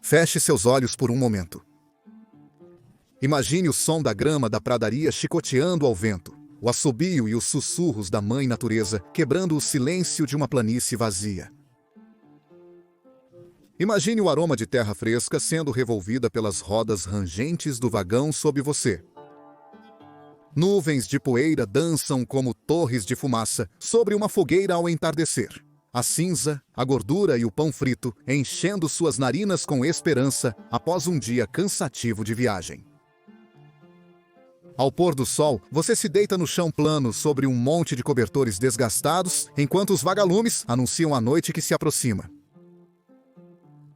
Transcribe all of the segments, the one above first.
Feche seus olhos por um momento. Imagine o som da grama da pradaria chicoteando ao vento, o assobio e os sussurros da mãe natureza quebrando o silêncio de uma planície vazia. Imagine o aroma de terra fresca sendo revolvida pelas rodas rangentes do vagão sob você. Nuvens de poeira dançam como torres de fumaça sobre uma fogueira ao entardecer. A cinza, a gordura e o pão frito enchendo suas narinas com esperança após um dia cansativo de viagem. Ao pôr do sol, você se deita no chão plano sobre um monte de cobertores desgastados, enquanto os vagalumes anunciam a noite que se aproxima.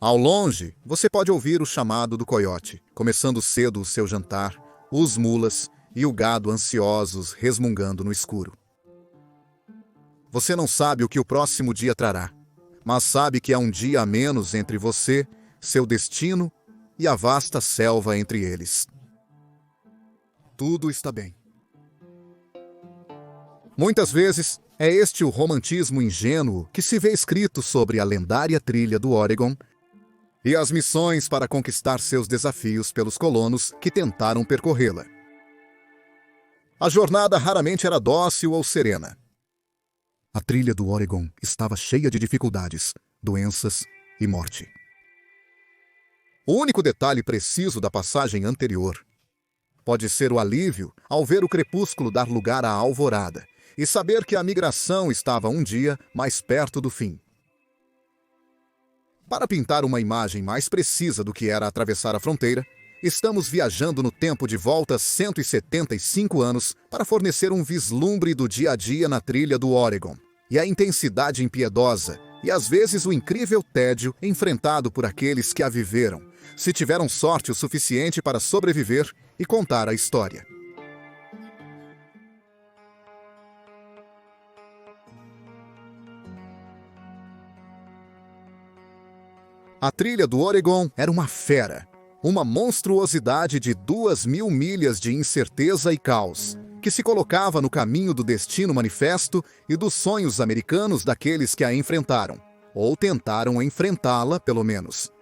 Ao longe, você pode ouvir o chamado do coiote, começando cedo o seu jantar, os mulas e o gado ansiosos resmungando no escuro. Você não sabe o que o próximo dia trará, mas sabe que há um dia a menos entre você, seu destino e a vasta selva entre eles. Tudo está bem. Muitas vezes, é este o romantismo ingênuo que se vê escrito sobre a lendária trilha do Oregon e as missões para conquistar seus desafios pelos colonos que tentaram percorrê-la. A jornada raramente era dócil ou serena. A trilha do Oregon estava cheia de dificuldades, doenças e morte. O único detalhe preciso da passagem anterior pode ser o alívio ao ver o crepúsculo dar lugar à alvorada e saber que a migração estava um dia mais perto do fim. Para pintar uma imagem mais precisa do que era atravessar a fronteira, estamos viajando no tempo de volta 175 anos para fornecer um vislumbre do dia a dia na trilha do Oregon, e a intensidade impiedosa e às vezes o incrível tédio enfrentado por aqueles que a viveram, se tiveram sorte o suficiente para sobreviver e contar a história. A trilha do Oregon era uma fera, uma monstruosidade de 2.000 milhas de incerteza e caos, que se colocava no caminho do destino manifesto e dos sonhos americanos daqueles que a enfrentaram, ou tentaram enfrentá-la, pelo menos.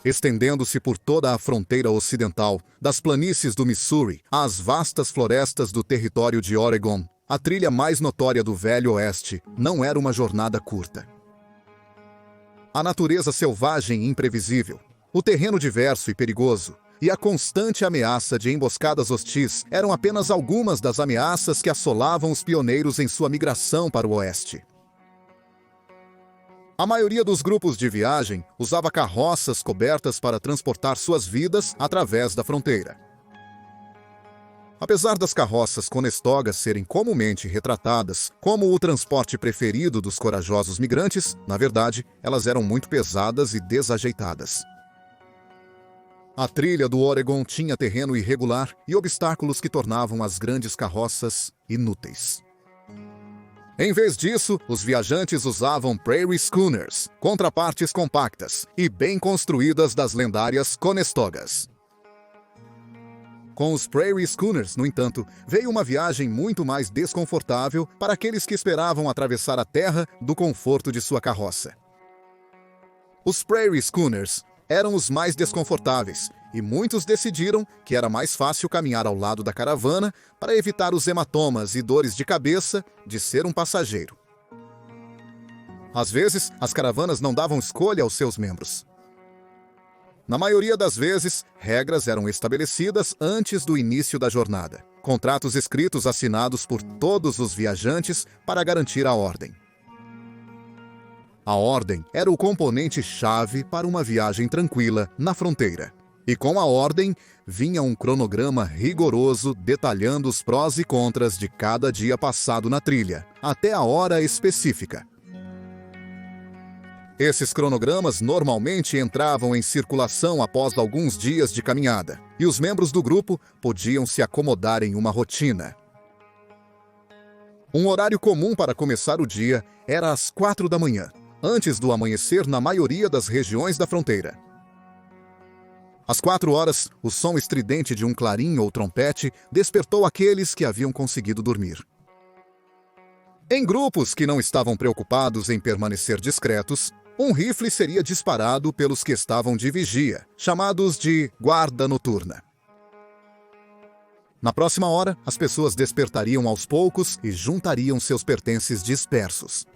Estendendo-se por toda a fronteira ocidental, das planícies do Missouri às vastas florestas do território de Oregon, a trilha mais notória do Velho Oeste não era uma jornada curta. A natureza selvagem e imprevisível, o terreno diverso e perigoso, e a constante ameaça de emboscadas hostis eram apenas algumas das ameaças que assolavam os pioneiros em sua migração para o oeste. A maioria dos grupos de viagem usava carroças cobertas para transportar suas vidas através da fronteira. Apesar das carroças Conestoga serem comumente retratadas como o transporte preferido dos corajosos migrantes, na verdade, elas eram muito pesadas e desajeitadas. A trilha do Oregon tinha terreno irregular e obstáculos que tornavam as grandes carroças inúteis. Em vez disso, os viajantes usavam Prairie Schooners, contrapartes compactas e bem construídas das lendárias Conestogas. Com os Prairie Schooners, no entanto, veio uma viagem muito mais desconfortável para aqueles que esperavam atravessar a terra do conforto de sua carroça. Os Prairie Schooners eram os mais desconfortáveis, e muitos decidiram que era mais fácil caminhar ao lado da caravana para evitar os hematomas e dores de cabeça de ser um passageiro. Às vezes, as caravanas não davam escolha aos seus membros. Na maioria das vezes, regras eram estabelecidas antes do início da jornada, contratos escritos assinados por todos os viajantes para garantir a ordem. A ordem era o componente-chave para uma viagem tranquila na fronteira. E com a ordem, vinha um cronograma rigoroso detalhando os prós e contras de cada dia passado na trilha, até a hora específica. Esses cronogramas normalmente entravam em circulação após alguns dias de caminhada, e os membros do grupo podiam se acomodar em uma rotina. Um horário comum para começar o dia era às 4 da manhã, antes do amanhecer na maioria das regiões da fronteira. Às 4 horas, o som estridente de um clarim ou trompete despertou aqueles que haviam conseguido dormir. Em grupos que não estavam preocupados em permanecer discretos, Um rifle seria disparado pelos que estavam de vigia, chamados de guarda noturna. Na próxima hora, as pessoas despertariam aos poucos e juntariam seus pertences dispersos.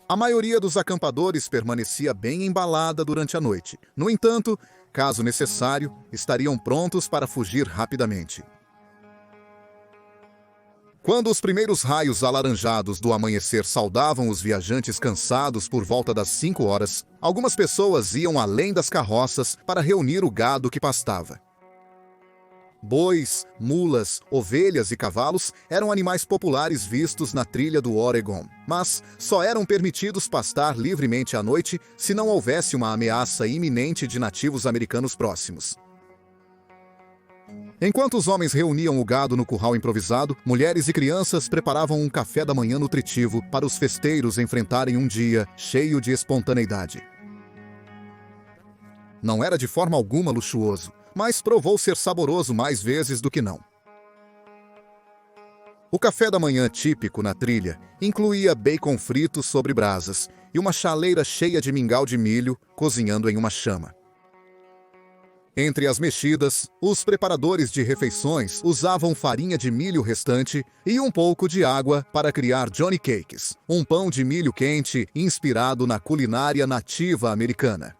A maioria dos acampadores permanecia bem embalada durante a noite. No entanto, caso necessário, estariam prontos para fugir rapidamente. Quando os primeiros raios alaranjados do amanhecer saudavam os viajantes cansados por volta das 5 horas, algumas pessoas iam além das carroças para reunir o gado que pastava. Bois, mulas, ovelhas e cavalos eram animais populares vistos na trilha do Oregon, mas só eram permitidos pastar livremente à noite se não houvesse uma ameaça iminente de nativos americanos próximos. Enquanto os homens reuniam o gado no curral improvisado, mulheres e crianças preparavam um café da manhã nutritivo para os festeiros enfrentarem um dia cheio de espontaneidade. Não era de forma alguma luxuoso, mas provou ser saboroso mais vezes do que não. O café da manhã típico na trilha incluía bacon frito sobre brasas e uma chaleira cheia de mingau de milho cozinhando em uma chama. Entre as mexidas, os preparadores de refeições usavam farinha de milho restante e um pouco de água para criar Johnny Cakes, um pão de milho quente inspirado na culinária nativa americana.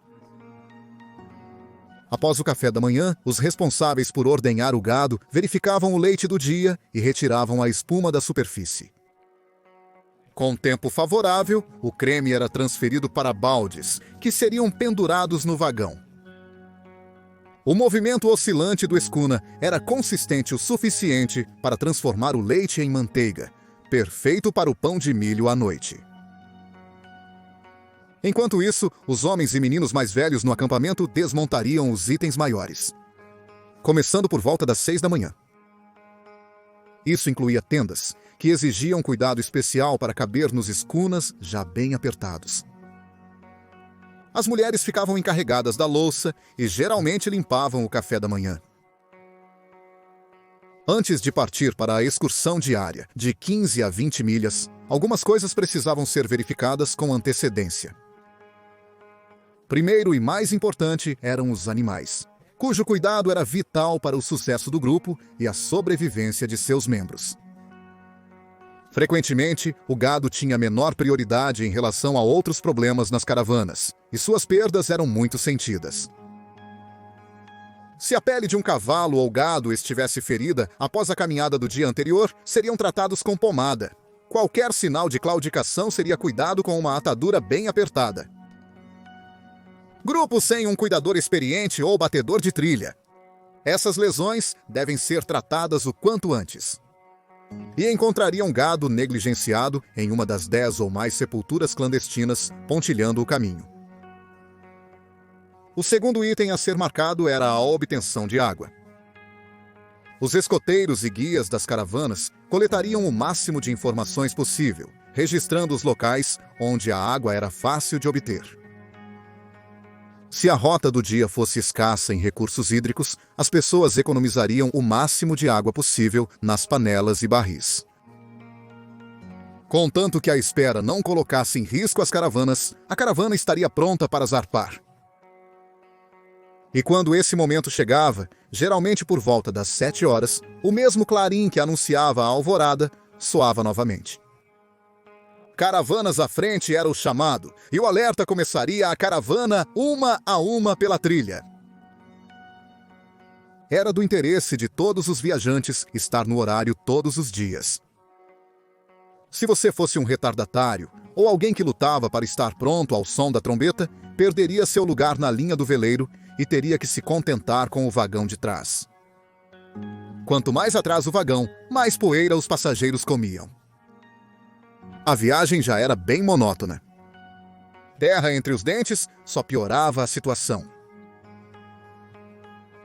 Após o café da manhã, os responsáveis por ordenhar o gado verificavam o leite do dia e retiravam a espuma da superfície. Com tempo favorável, o creme era transferido para baldes, que seriam pendurados no vagão. O movimento oscilante do schooner era consistente o suficiente para transformar o leite em manteiga, perfeito para o pão de milho à noite. Enquanto isso, os homens e meninos mais velhos no acampamento desmontariam os itens maiores, começando por volta das 6 da manhã. Isso incluía tendas, que exigiam cuidado especial para caber nos schooners já bem apertados. As mulheres ficavam encarregadas da louça e geralmente limpavam o café da manhã. Antes de partir para a excursão diária, de 15 a 20 milhas, algumas coisas precisavam ser verificadas com antecedência. Primeiro e mais importante eram os animais, cujo cuidado era vital para o sucesso do grupo e a sobrevivência de seus membros. Frequentemente, o gado tinha menor prioridade em relação a outros problemas nas caravanas, e suas perdas eram muito sentidas. Se a pele de um cavalo ou gado estivesse ferida após a caminhada do dia anterior, seriam tratados com pomada. Qualquer sinal de claudicação seria cuidado com uma atadura bem apertada. Grupos sem um cuidador experiente ou batedor de trilha. Essas lesões devem ser tratadas o quanto antes. E encontrariam gado negligenciado em uma das 10 ou mais sepulturas clandestinas, pontilhando o caminho. O segundo item a ser marcado era a obtenção de água. Os escoteiros e guias das caravanas coletariam o máximo de informações possível, registrando os locais onde a água era fácil de obter. Se a rota do dia fosse escassa em recursos hídricos, as pessoas economizariam o máximo de água possível nas panelas e barris. Contanto que a espera não colocasse em risco as caravanas, a caravana estaria pronta para zarpar. E quando esse momento chegava, geralmente por volta das 7 horas, o mesmo clarim que anunciava a alvorada soava novamente. Caravanas à frente era o chamado, e o alerta começaria a caravana uma a uma pela trilha. Era do interesse de todos os viajantes estar no horário todos os dias. Se você fosse um retardatário ou alguém que lutava para estar pronto ao som da trombeta, perderia seu lugar na linha do veleiro e teria que se contentar com o vagão de trás. Quanto mais atrás o vagão, mais poeira os passageiros comiam. A viagem já era bem monótona. Terra entre os dentes só piorava a situação.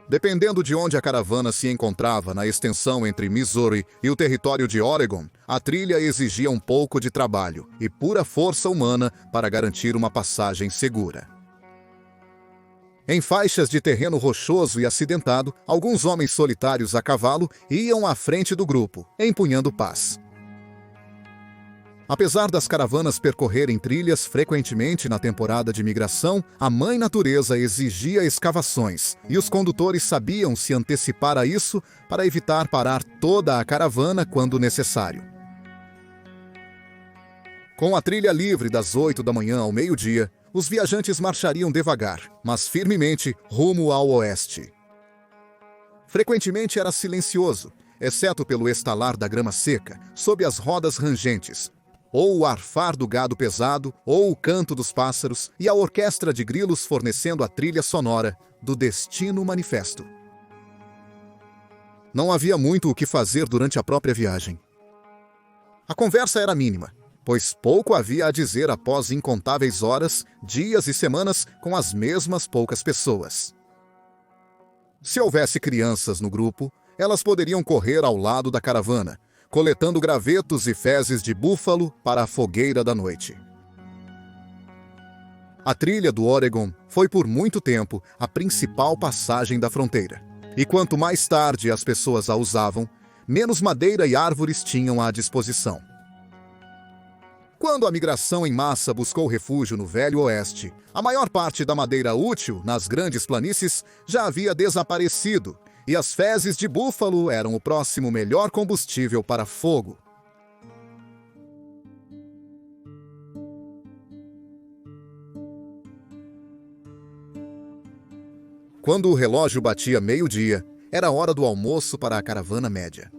Dependendo de onde a caravana se encontrava na extensão entre Missouri e o território de Oregon, a trilha exigia um pouco de trabalho e pura força humana para garantir uma passagem segura. Em faixas de terreno rochoso e acidentado, alguns homens solitários a cavalo iam à frente do grupo, empunhando pás. Apesar das caravanas percorrerem trilhas frequentemente na temporada de migração, a Mãe Natureza exigia escavações, e os condutores sabiam se antecipar a isso para evitar parar toda a caravana quando necessário. Com a trilha livre das 8 da manhã ao meio-dia, os viajantes marchariam devagar, mas firmemente rumo ao oeste. Frequentemente era silencioso, exceto pelo estalar da grama seca, sob as rodas rangentes, ou o arfar do gado pesado, ou o canto dos pássaros, e a orquestra de grilos fornecendo a trilha sonora do Destino Manifesto. Não havia muito o que fazer durante a própria viagem. A conversa era mínima, pois pouco havia a dizer após incontáveis horas, dias e semanas com as mesmas poucas pessoas. Se houvesse crianças no grupo, elas poderiam correr ao lado da caravana, coletando gravetos e fezes de búfalo para a fogueira da noite. A trilha do Oregon foi por muito tempo a principal passagem da fronteira. E quanto mais tarde as pessoas a usavam, menos madeira e árvores tinham à disposição. Quando a migração em massa buscou refúgio no Velho Oeste, a maior parte da madeira útil nas grandes planícies já havia desaparecido, e as fezes de búfalo eram o próximo melhor combustível para fogo. Quando o relógio batia meio-dia, era hora do almoço para a caravana média.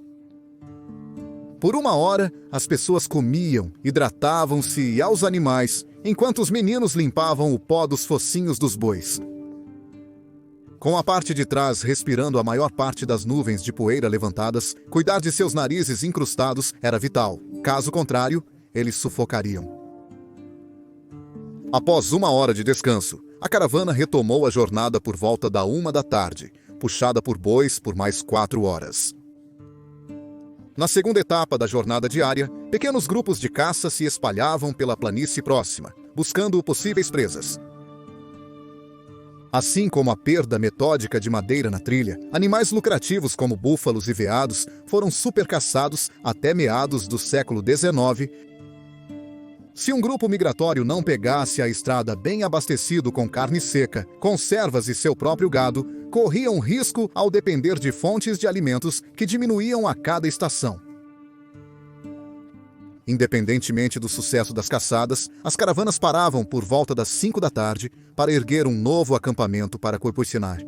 Por 1 hora, as pessoas comiam, hidratavam-se e aos animais, enquanto os meninos limpavam o pó dos focinhos dos bois. Com a parte de trás respirando a maior parte das nuvens de poeira levantadas, cuidar de seus narizes incrustados era vital. Caso contrário, eles sufocariam. Após 1 hora de descanso, a caravana retomou a jornada por volta da 1 da tarde, puxada por bois por mais 4 horas. Na segunda etapa da jornada diária, pequenos grupos de caça se espalhavam pela planície próxima, buscando possíveis presas. Assim como a perda metódica de madeira na trilha, animais lucrativos como búfalos e veados foram supercaçados até meados do século XIX. Se um grupo migratório não pegasse a estrada bem abastecido com carne seca, conservas e seu próprio gado, corriam risco ao depender de fontes de alimentos que diminuíam a cada estação. Independentemente do sucesso das caçadas, as caravanas paravam por volta das 5 da tarde para erguer um novo acampamento para curpucinar.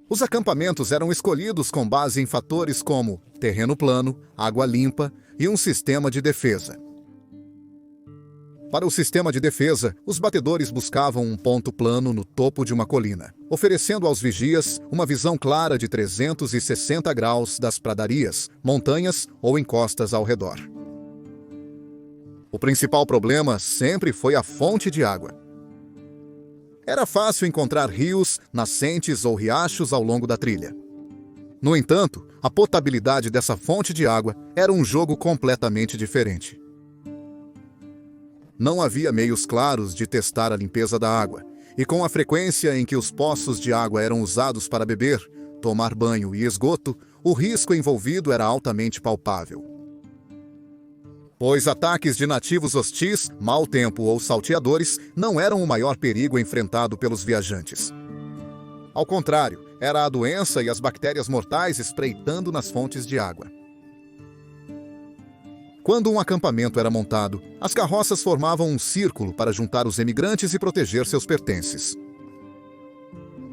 Os acampamentos eram escolhidos com base em fatores como terreno plano, água limpa e um sistema de defesa. Para o sistema de defesa, os batedores buscavam um ponto plano no topo de uma colina, oferecendo aos vigias uma visão clara de 360 graus das pradarias, montanhas ou encostas ao redor. O principal problema sempre foi a fonte de água. Era fácil encontrar rios, nascentes ou riachos ao longo da trilha. No entanto, a potabilidade dessa fonte de água era um jogo completamente diferente. Não havia meios claros de testar a limpeza da água, e com a frequência em que os poços de água eram usados para beber, tomar banho e esgoto, o risco envolvido era altamente palpável. Pois ataques de nativos hostis, mau tempo ou salteadores não eram o maior perigo enfrentado pelos viajantes. Ao contrário, era a doença e as bactérias mortais espreitando nas fontes de água. Quando um acampamento era montado, as carroças formavam um círculo para juntar os emigrantes e proteger seus pertences.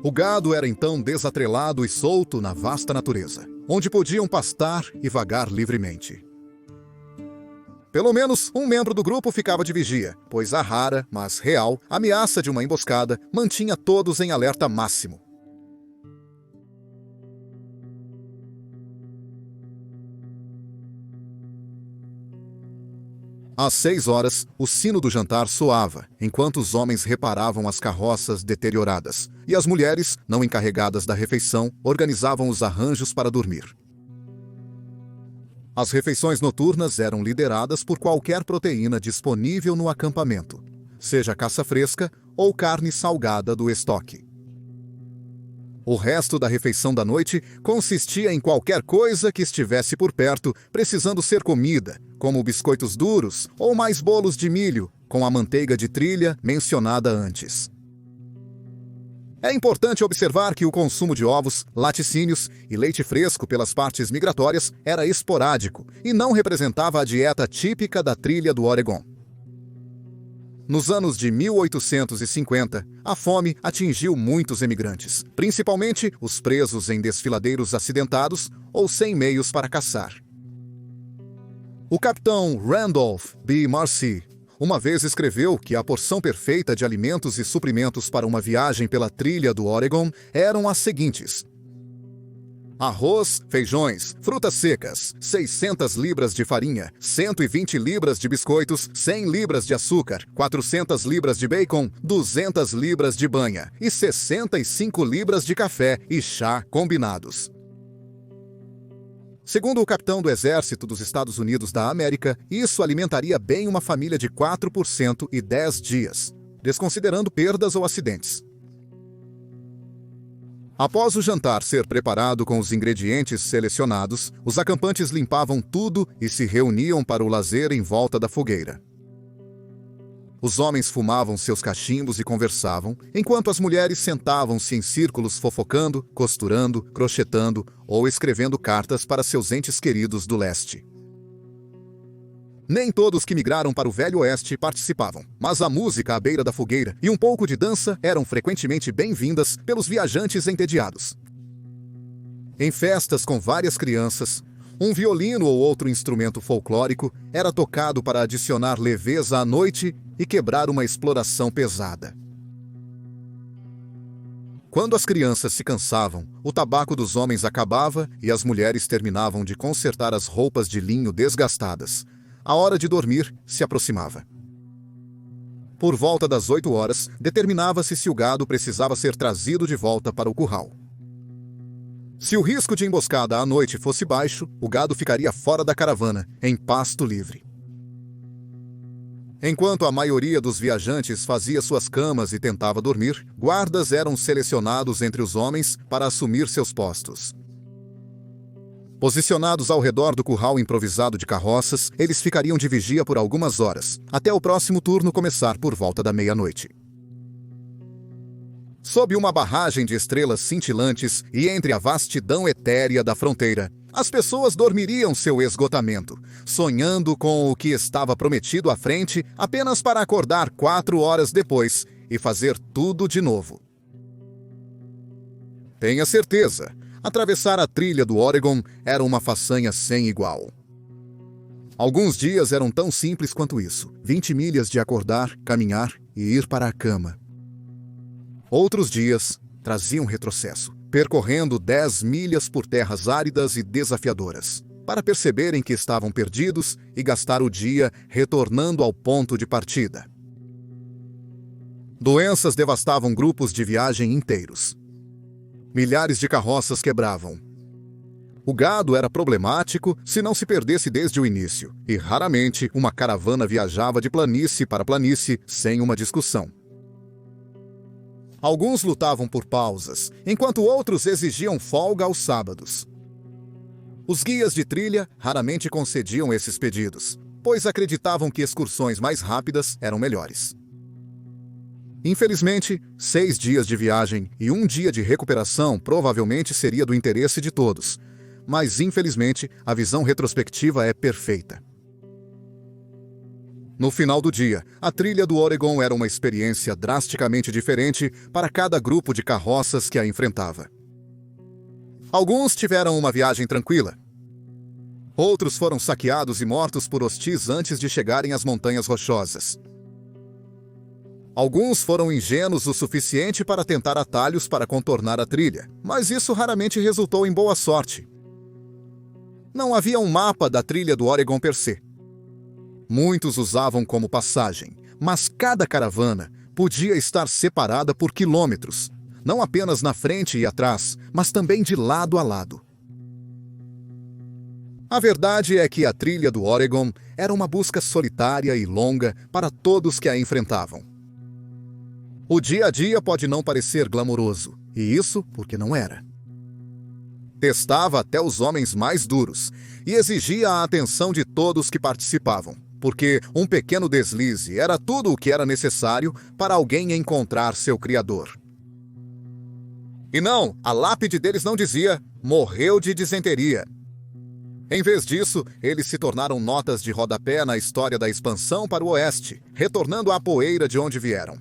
O gado era então desatrelado e solto na vasta natureza, onde podiam pastar e vagar livremente. Pelo menos um membro do grupo ficava de vigia, pois a rara, mas real, ameaça de uma emboscada mantinha todos em alerta máximo. Às 6 horas, o sino do jantar soava, enquanto os homens reparavam as carroças deterioradas, e as mulheres, não encarregadas da refeição, organizavam os arranjos para dormir. As refeições noturnas eram lideradas por qualquer proteína disponível no acampamento, seja caça fresca ou carne salgada do estoque. O resto da refeição da noite consistia em qualquer coisa que estivesse por perto, precisando ser comida, como biscoitos duros ou mais bolos de milho, com a manteiga de trilha mencionada antes. É importante observar que o consumo de ovos, laticínios e leite fresco pelas partes migratórias era esporádico e não representava a dieta típica da trilha do Oregon. Nos anos de 1850, a fome atingiu muitos emigrantes, principalmente os presos em desfiladeiros acidentados ou sem meios para caçar. O capitão Randolph B. Marcy uma vez escreveu que a porção perfeita de alimentos e suprimentos para uma viagem pela trilha do Oregon eram as seguintes: arroz, feijões, frutas secas, 600 libras de farinha, 120 libras de biscoitos, 100 libras de açúcar, 400 libras de bacon, 200 libras de banha e 65 libras de café e chá combinados. Segundo o capitão do Exército dos Estados Unidos da América, isso alimentaria bem uma família de 4 por cento e 10 dias, desconsiderando perdas ou acidentes. Após o jantar ser preparado com os ingredientes selecionados, os acampantes limpavam tudo e se reuniam para o lazer em volta da fogueira. Os homens fumavam seus cachimbos e conversavam, enquanto as mulheres sentavam-se em círculos fofocando, costurando, crochetando ou escrevendo cartas para seus entes queridos do leste. Nem todos que migraram para o Velho Oeste participavam, mas a música à beira da fogueira e um pouco de dança eram frequentemente bem-vindas pelos viajantes entediados. Em festas com várias crianças, um violino ou outro instrumento folclórico era tocado para adicionar leveza à noite e quebrar uma exploração pesada. Quando as crianças se cansavam, o tabaco dos homens acabava e as mulheres terminavam de consertar as roupas de linho desgastadas. A hora de dormir se aproximava. Por volta das 8 horas, determinava-se se o gado precisava ser trazido de volta para o curral. Se o risco de emboscada à noite fosse baixo, o gado ficaria fora da caravana, em pasto livre. Enquanto a maioria dos viajantes fazia suas camas e tentava dormir, guardas eram selecionados entre os homens para assumir seus postos. Posicionados ao redor do curral improvisado de carroças, eles ficariam de vigia por algumas horas, até o próximo turno começar por volta da meia-noite. Sob uma barragem de estrelas cintilantes e entre a vastidão etérea da fronteira, as pessoas dormiriam seu esgotamento, sonhando com o que estava prometido à frente apenas para acordar 4 horas depois e fazer tudo de novo. Tenha certeza, atravessar a trilha do Oregon era uma façanha sem igual. Alguns dias eram tão simples quanto isso: 20 milhas de acordar, caminhar e ir para a cama. Outros dias traziam retrocesso, percorrendo 10 milhas por terras áridas e desafiadoras, para perceberem que estavam perdidos e gastar o dia retornando ao ponto de partida. Doenças devastavam grupos de viagem inteiros. Milhares de carroças quebravam. O gado era problemático se não se perdesse desde o início, e raramente uma caravana viajava de planície para planície sem uma discussão. Alguns lutavam por pausas, enquanto outros exigiam folga aos sábados. Os guias de trilha raramente concediam esses pedidos, pois acreditavam que excursões mais rápidas eram melhores. Infelizmente, 6 dias de viagem e 1 dia de recuperação provavelmente seria do interesse de todos, mas infelizmente a visão retrospectiva é perfeita. No final do dia, a trilha do Oregon era uma experiência drasticamente diferente para cada grupo de carroças que a enfrentava. Alguns tiveram uma viagem tranquila. Outros foram saqueados e mortos por hostis antes de chegarem às Montanhas Rochosas. Alguns foram ingênuos o suficiente para tentar atalhos para contornar a trilha, mas isso raramente resultou em boa sorte. Não havia um mapa da trilha do Oregon per se. Muitos usavam como passagem, mas cada caravana podia estar separada por quilômetros, não apenas na frente e atrás, mas também de lado a lado. A verdade é que a trilha do Oregon era uma busca solitária e longa para todos que a enfrentavam. O dia a dia pode não parecer glamouroso, e isso porque não era. Testava até os homens mais duros e exigia a atenção de todos que participavam, porque um pequeno deslize era tudo o que era necessário para alguém encontrar seu criador. E não, a lápide deles não dizia "morreu de disenteria". Em vez disso, eles se tornaram notas de rodapé na história da expansão para o oeste, retornando à poeira de onde vieram.